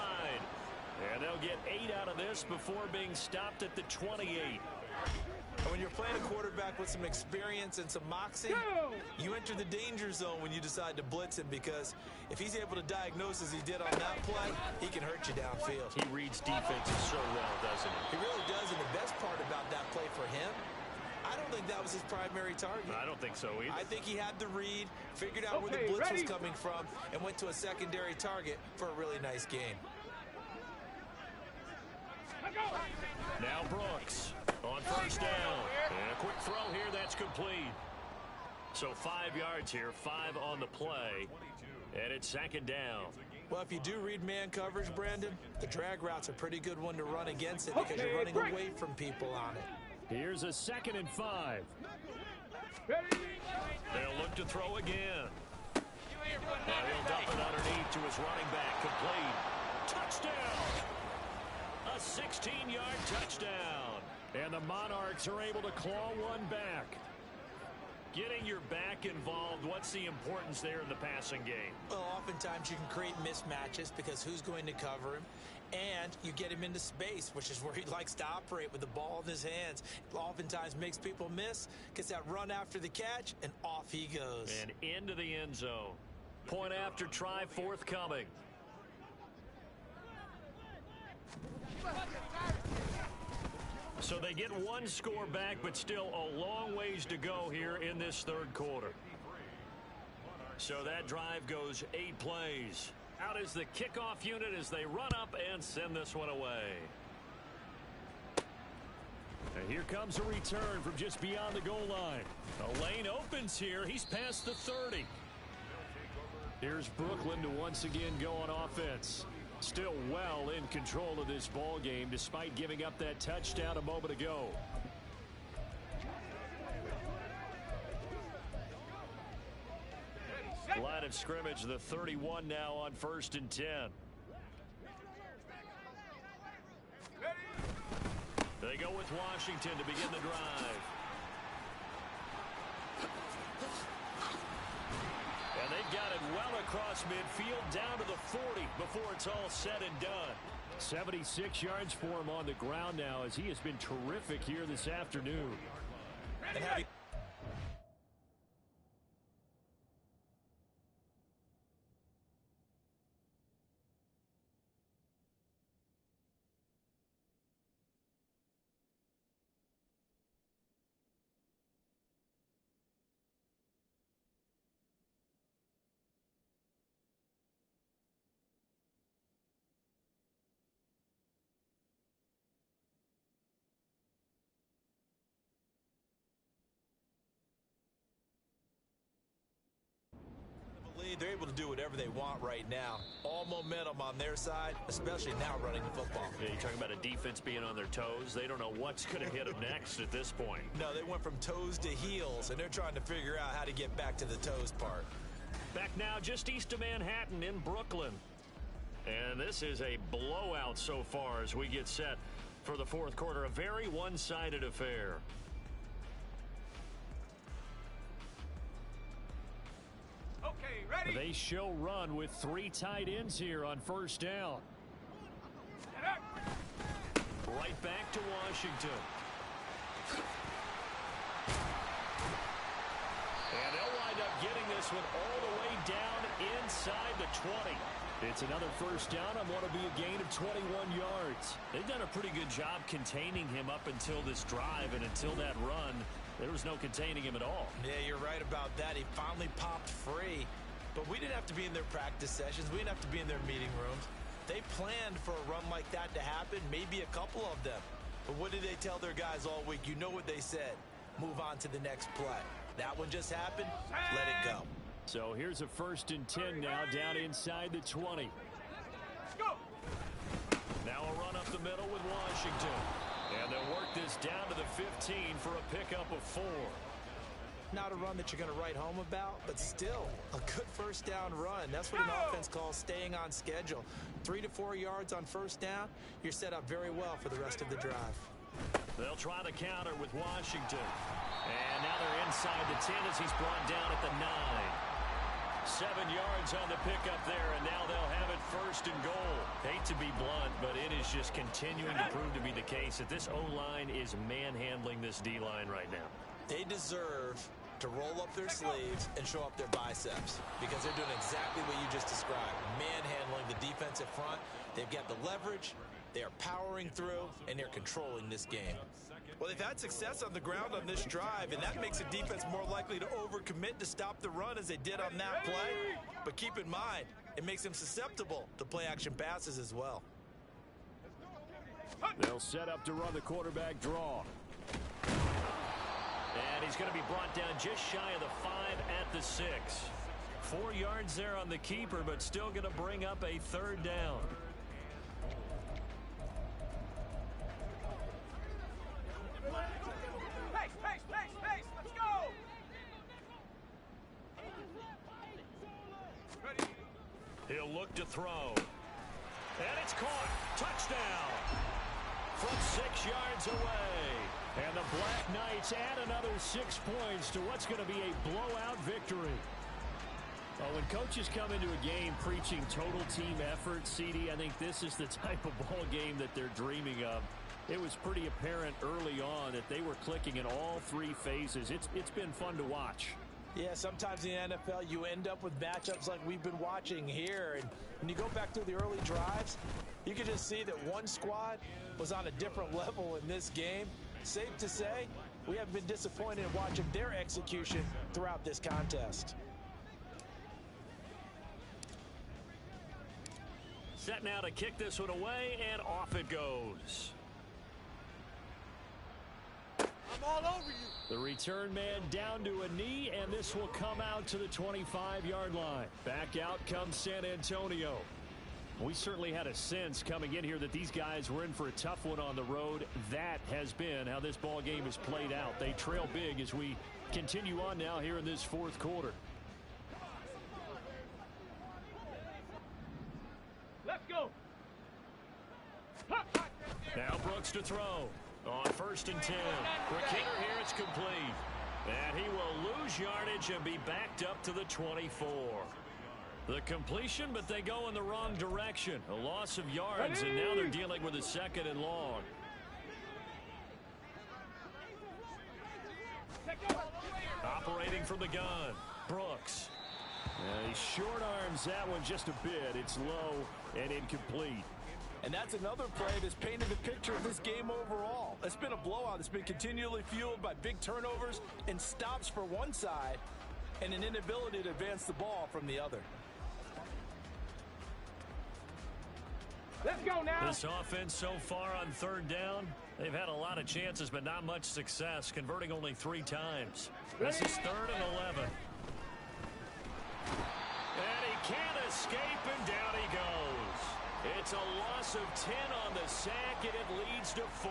And they'll get 8 out of this before being stopped at the 28. And when you're playing a quarterback with some experience and some moxie, you enter the danger zone when you decide to blitz him, because if he's able to diagnose as he did on that play, he can hurt you downfield. He reads defenses so well, doesn't he? He really does, and the best part about that play for him, I don't think that was his primary target. I don't think so either. I think he had the read, figured out where the blitz was coming from, and went to a secondary target for a really nice game. Now Brooks on 1st down. And a quick throw here that's complete. So 5 yards here, 5 on the play. And it's second down. Well, if you do read man coverage, Brandon, the drag route's a pretty good one to run against it because you're running away from people on it. Here's a 2nd and 5. They'll look to throw again. Now he'll dump it underneath to his running back. Complete. Touchdown. A 16-yard touchdown. And the Monarchs are able to claw one back. Getting your back involved, what's the importance there in the passing game? Well, oftentimes you can create mismatches because who's going to cover him? And you get him into space, which is where he likes to operate with the ball in his hands. It oftentimes makes people miss, gets that run after the catch, and off he goes. And into the end zone. Point after try forthcoming. So they get one score back, but still a long ways to go here in this third quarter. So that drive goes 8 plays. Out is the kickoff unit as they run up and send this one away. And here comes a return from just beyond the goal line. The lane opens here. He's past the 30. Here's Brooklyn to once again go on offense. Still well in control of this ball game despite giving up that touchdown a moment ago. Line of scrimmage, the 31 now on 1st and 10. They go with Washington to begin the drive. And they've got it well across midfield down to the 40 before it's all said and done. 76 yards for him on the ground now as he has been terrific here this afternoon. And they're able to do whatever they want right now. All momentum on their side, especially now running the football. Yeah, you're talking about a defense being on their toes. They don't know what's going to hit them next at this point. No, they went from toes to heels, and they're trying to figure out how to get back to the toes part. Back now just east of Manhattan in Brooklyn. And this is a blowout so far as we get set for the fourth quarter. A very one-sided affair. They show run with 3 tight ends here on 1st down. Right back to Washington. And they'll wind up getting this one all the way down inside the 20. It's another 1st down on what will be a gain of 21 yards. They've done a pretty good job containing him up until this drive, and until that run, there was no containing him at all. Yeah, you're right about that. He finally popped free. But we didn't have to be in their practice sessions. We didn't have to be in their meeting rooms. They planned for a run like that to happen, maybe a couple of them. But what did they tell their guys all week? You know what they said. Move on to the next play. That one just happened. Let it go. So here's a 1st and 10 now down inside the 20. Now a run up the middle with Washington. And they'll work this down to the 15 for a pickup of 4. Not a run that you're going to write home about, but still a good 1st down run. That's what an offense calls staying on schedule. 3 to 4 yards on 1st down, you're set up very well for the rest of the drive. They'll try the counter with Washington. And now they're inside the 10 as he's brought down at the 9. 7 yards on the pickup there, and now they'll have it 1st and goal. Hate to be blunt, but it is just continuing to prove to be the case that this O-line is manhandling this D-line right now. They deserve to roll up their sleeves and show up their biceps because they're doing exactly what you just described. Manhandling the defensive front. They've got the leverage, they are powering through, and they're controlling this game. Well, they've had success on the ground on this drive, and that makes a defense more likely to overcommit to stop the run as they did on that play. But keep in mind, it makes them susceptible to play-action passes as well. They'll set up to run the quarterback draw. And he's going to be brought down just shy of the 5 at the 6. 4 yards there on the keeper, but still going to bring up a 3rd down. Pace, let's go! He'll look to throw. And it's caught. Touchdown. From 6 yards away. And the Black Knights add another 6 points to what's going to be a blowout victory. Well, when coaches come into a game preaching total team effort, CD, I think this is the type of ball game that they're dreaming of. It was pretty apparent early on that they were clicking in all 3 phases. It's been fun to watch. Yeah, sometimes in the NFL you end up with matchups like we've been watching here. And when you go back to the early drives, you can just see that one squad was on a different level in this game. Safe to say, we haven't been disappointed in watching their execution throughout this contest. Set now to kick this one away, and off it goes. I'm all over you. The return man down to a knee, and this will come out to the 25-yard line. Back out comes San Antonio. We certainly had a sense coming in here that these guys were in for a tough one on the road. That has been how this ball game has played out. They trail big as we continue on now here in this 4th quarter. Let's go. Now Brooks to throw. On 1st and 10. For Kinger here, it's complete. And he will lose yardage and be backed up to the 24. The completion, but they go in the wrong direction. A loss of yards, and now they're dealing with a 2nd and long. Operating from the gun, Brooks. And he short arms that one just a bit. It's low and incomplete. And that's another play that's painted the picture of this game overall. It's been a blowout. It's been continually fueled by big turnovers and stops for one side and an inability to advance the ball from the other. Let's go now. This offense so far on 3rd down, they've had a lot of chances, but not much success, converting only 3 times. This is 3rd and 11. And he can't escape, and down he goes. It's a loss of 10 on the sack, and it leads to 4th.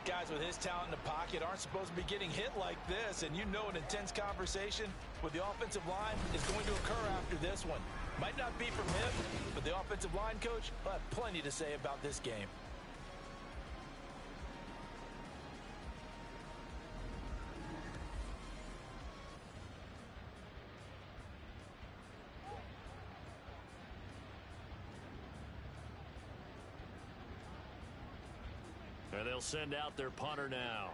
Guys with his talent in the pocket aren't supposed to be getting hit like this, and you know an intense conversation with the offensive line is going to occur after this one. Might not be from him, but the offensive line coach will have plenty to say about this game. And they'll send out their punter now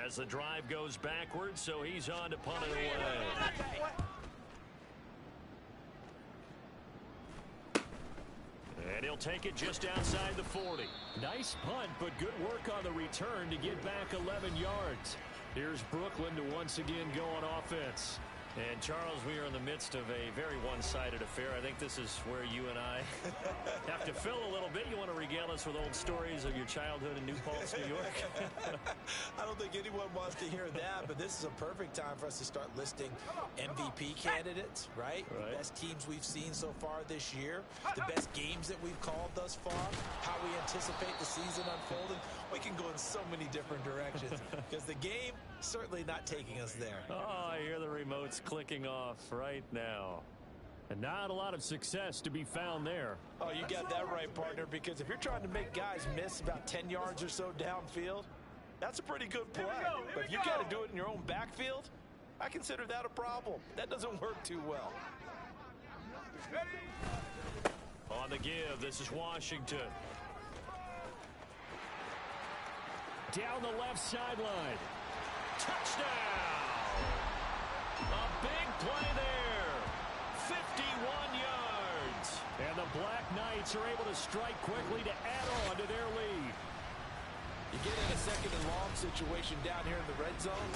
as the drive goes backwards, so he's on to punt it away. And he'll take it just outside the 40. Nice punt, but good work on the return to get back 11 yards. Here's Brooklyn to once again go on offense. And, Charles, we are in the midst of a very one-sided affair. I think this is where you and I have to fill a little bit. You want to regale us with old stories of your childhood in New Paltz, New York? I don't think anyone wants to hear that, but this is a perfect time for us to start listing MVP candidates, right? The best teams we've seen so far this year, the best games that we've called thus far, how we anticipate the season unfolding. We can go in so many different directions because the game certainly not taking us there. Oh, I hear the remotes clicking off right now. And not a lot of success to be found there. Oh, you got that right, partner, because if you're trying to make guys miss about 10 yards or so downfield, that's a pretty good play. But if you got to do it in your own backfield, I consider that a problem. That doesn't work too well. On the give, this is Washington. Down the left sideline. Touchdown! A big play there. 51 yards. And the Black Knights are able to strike quickly to add on to their lead. You get in a 2nd and long situation down here in the red zone.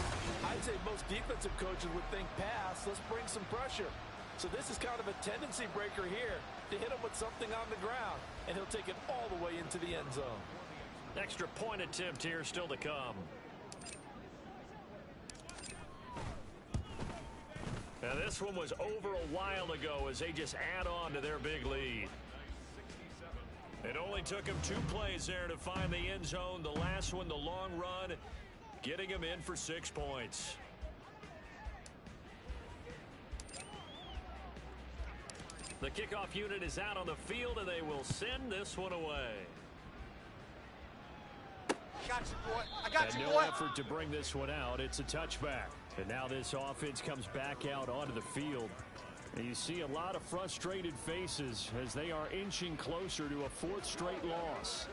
I'd say most defensive coaches would think pass. Let's bring some pressure. So this is kind of a tendency breaker here to hit him with something on the ground. And he'll take it all the way into the end zone. Extra point attempt here still to come. Now, this one was over a while ago as they just add on to their big lead. It only took him 2 plays there to find the end zone. The last one, the long run, getting him in for 6 points. The kickoff unit is out on the field, and they will send this one away. I got you, boy. I got you, boy. And no effort to bring this one out. It's a touchback. And now this offense comes back out onto the field. And you see a lot of frustrated faces as they are inching closer to a 4th straight loss.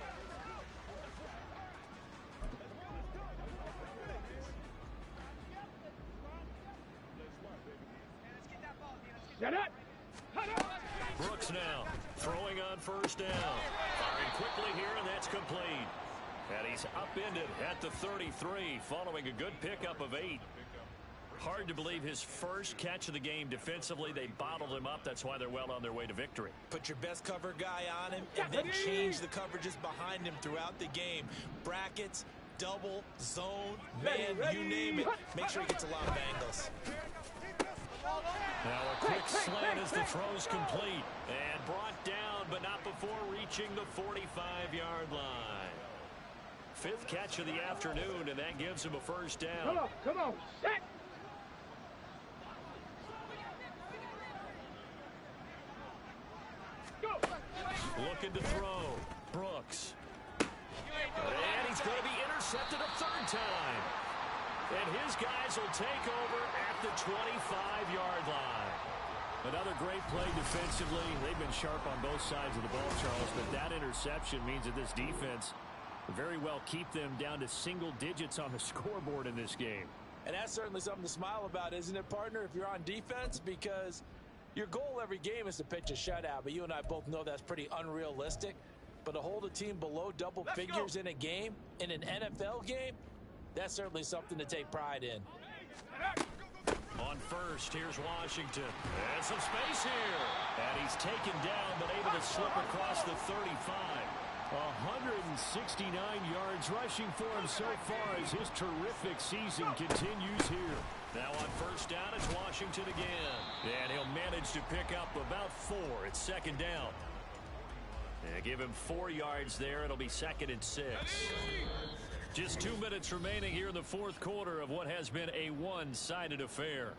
Brooks now throwing on 1st down. Firing quickly here, and that's complete. And he's upended at the 33 following a good pickup of 8. Hard to believe his first catch of the game defensively. They bottled him up. That's why they're well on their way to victory. Put your best cover guy on him and then change the coverages behind him throughout the game. Brackets, double, zone, man, you name it. Make sure he gets a lot of angles. Now a quick slant as the throw's complete. And brought down, but not before reaching the 45-yard line. 5th catch of the afternoon, and that gives him a 1st down. Come on, set. Looking to throw. Brooks. And he's going to be intercepted a 3rd time. And his guys will take over at the 25-yard line. Another great play defensively. They've been sharp on both sides of the ball, Charles, but that interception means that this defense very well keep them down to single digits on the scoreboard in this game. And that's certainly something to smile about, isn't it, partner, if you're on defense? Because your goal every game is to pitch a shutout, but you and I both know that's pretty unrealistic. But to hold a team below double figures in a game, in an NFL game, that's certainly something to take pride in. On 1st, here's Washington. And some space here. And he's taken down, but able to slip across the 35. 169 yards rushing for him so far as his terrific season continues here. Now on 1st down, it's Washington again. And he'll manage to pick up about 4. It's 2nd down. And give him 4 yards there. It'll be 2nd and 6. Just 2 minutes remaining here in the 4th quarter of what has been a one-sided affair.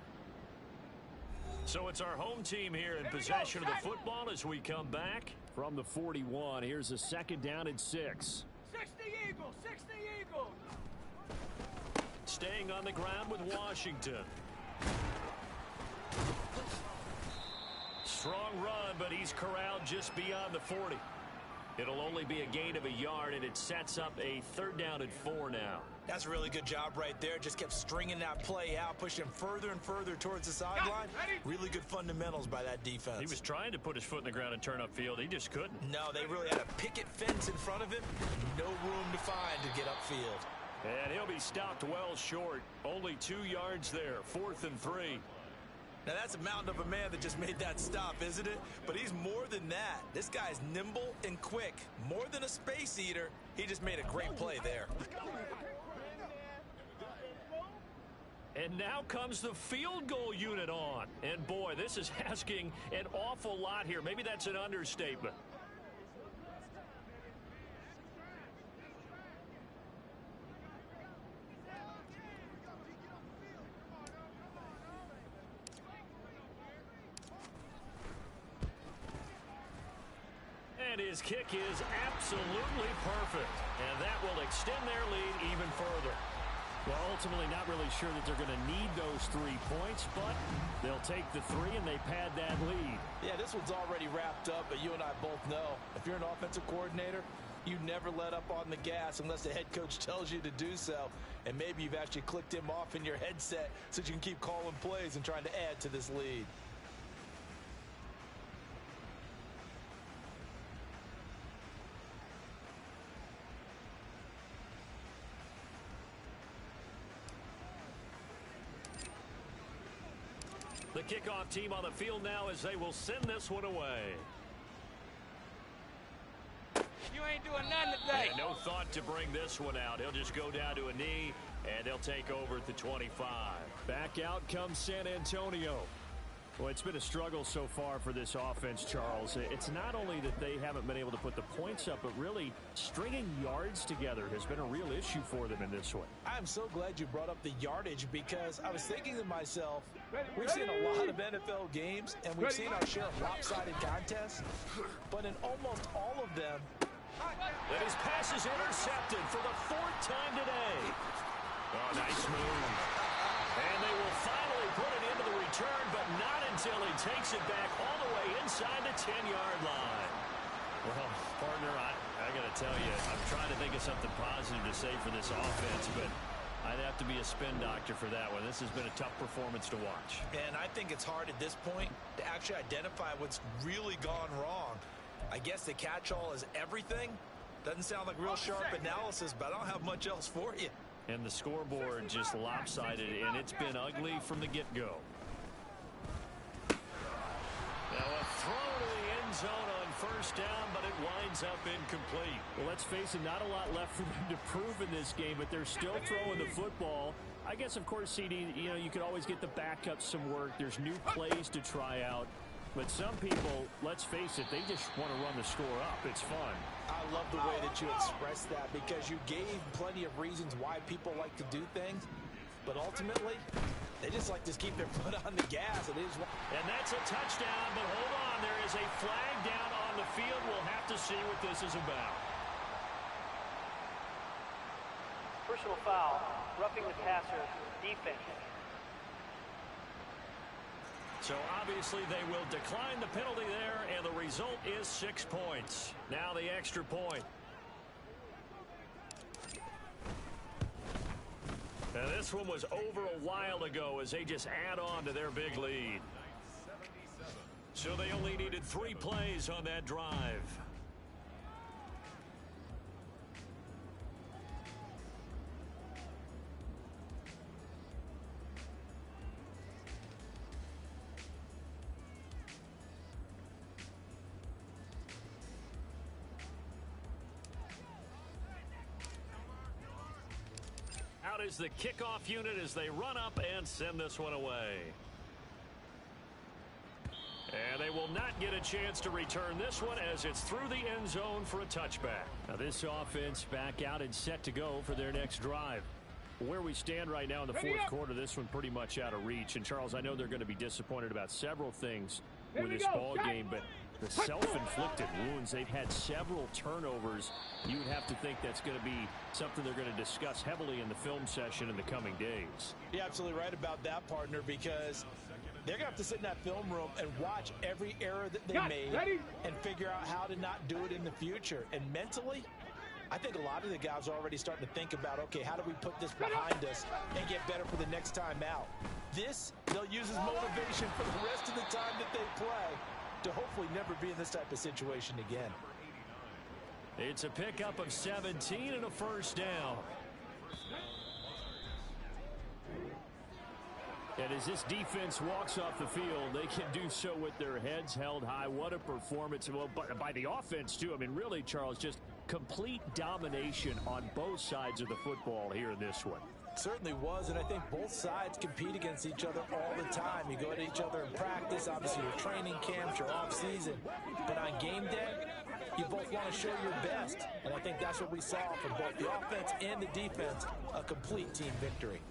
So it's our home team here in possession of the football as we come back from the 41. Here's a 2nd down and 6. 60 Eagles, 60 Eagles. Staying on the ground with Washington. Strong run, but he's corralled just beyond the 40. It'll only be a gain of a yard, and it sets up a 3rd down and 4 now. That's a really good job right there. Just kept stringing that play out, pushing him further and further towards the sideline. Really good fundamentals by that defense. He was trying to put his foot in the ground and turn upfield. He just couldn't. No, they really had a picket fence in front of him. No room to find to get upfield. And he'll be stopped well short. Only 2 yards there. 4th and 3. Now, that's a mountain of a man that just made that stop, isn't it? But he's more than that. This guy's nimble and quick. More than a space eater. He just made a great play there. And now comes the field goal unit on. And, boy, this is asking an awful lot here. Maybe that's an understatement. And his kick is absolutely perfect. And that will extend their lead even further. Well, ultimately not really sure that they're going to need those 3 points, but they'll take the 3 and they pad that lead. Yeah, this one's already wrapped up, but you and I both know if you're an offensive coordinator, you never let up on the gas unless the head coach tells you to do so. And maybe you've actually clicked him off in your headset so you can keep calling plays and trying to add to this lead. The kickoff team on the field now as they will send this one away. You ain't doing nothing today. And no thought to bring this one out. He'll just go down to a knee, and they'll take over at the 25. Back out comes San Antonio. Well, it's been a struggle so far for this offense, Charles. It's not only that they haven't been able to put the points up, but really stringing yards together has been a real issue for them in this one. I'm so glad you brought up the yardage because I was thinking to myself, we've seen a lot of NFL games and we've seen our share of lopsided contests, but in almost all of them, and his pass is intercepted for the 4th time today. Oh, nice move. And they will finally put it into the return, but not until he takes it back all the way inside the 10-yard line. Well, partner, I got to tell you, I'm trying to think of something positive to say for this offense, but I'd have to be a spin doctor for that one. This has been a tough performance to watch. And I think it's hard at this point to actually identify what's really gone wrong. I guess the catch-all is everything. Doesn't sound like real sharp analysis, but I don't have much else for you. And the scoreboard just lopsided, and it's been ugly from the get-go. Now a throw to the end zone on first down, but it winds up incomplete. Well, let's face it, not a lot left for them to prove in this game, but they're still throwing the football. I guess, of course, CD, you could always get the backup some work. There's new plays to try out. But some people, let's face it, they just want to run the score up. It's fun. I love the way that you expressed that because you gave plenty of reasons why people like to do things. But ultimately, they just like to keep their foot on the gas. And that's a touchdown, but hold on. There is a flag down on the field. We'll have to see what this is about. Personal foul, roughing the passer, defense. So obviously they will decline the penalty there, and the result is 6 points. Now the extra point. Now this one was over a while ago as they just add on to their big lead. So they only needed 3 plays on that drive. Out is the kickoff unit as they run up and send this one away. And they will not get a chance to return this one as it's through the end zone for a touchback. Now this offense back out and set to go for their next drive. Where we stand right now in the fourth quarter, this one pretty much out of reach. And Charles, I know they're going to be disappointed about several things with this ball game, but the self-inflicted wounds, they've had several turnovers. You would have to think that's going to be something they're going to discuss heavily in the film session in the coming days. You're absolutely right about that, partner, because they're going to have to sit in that film room and watch every error that they made and figure out how to not do it in the future. And mentally, I think a lot of the guys are already starting to think about, okay, how do we put this behind us and get better for the next time out? This, they'll use as motivation for the rest of the time that they play to hopefully never be in this type of situation again. It's a pickup of 17 and a first down. And as this defense walks off the field, they can do so with their heads held high. What a performance. Well, by the offense, too. I mean, really, Charles, just complete domination on both sides of the football here in this one. Certainly was, and I think both sides compete against each other all the time. You go at each other in practice, obviously your training camps, your off-season, but on game day, you both want to show your best, and I think that's what we saw from both the offense and the defense, a complete team victory.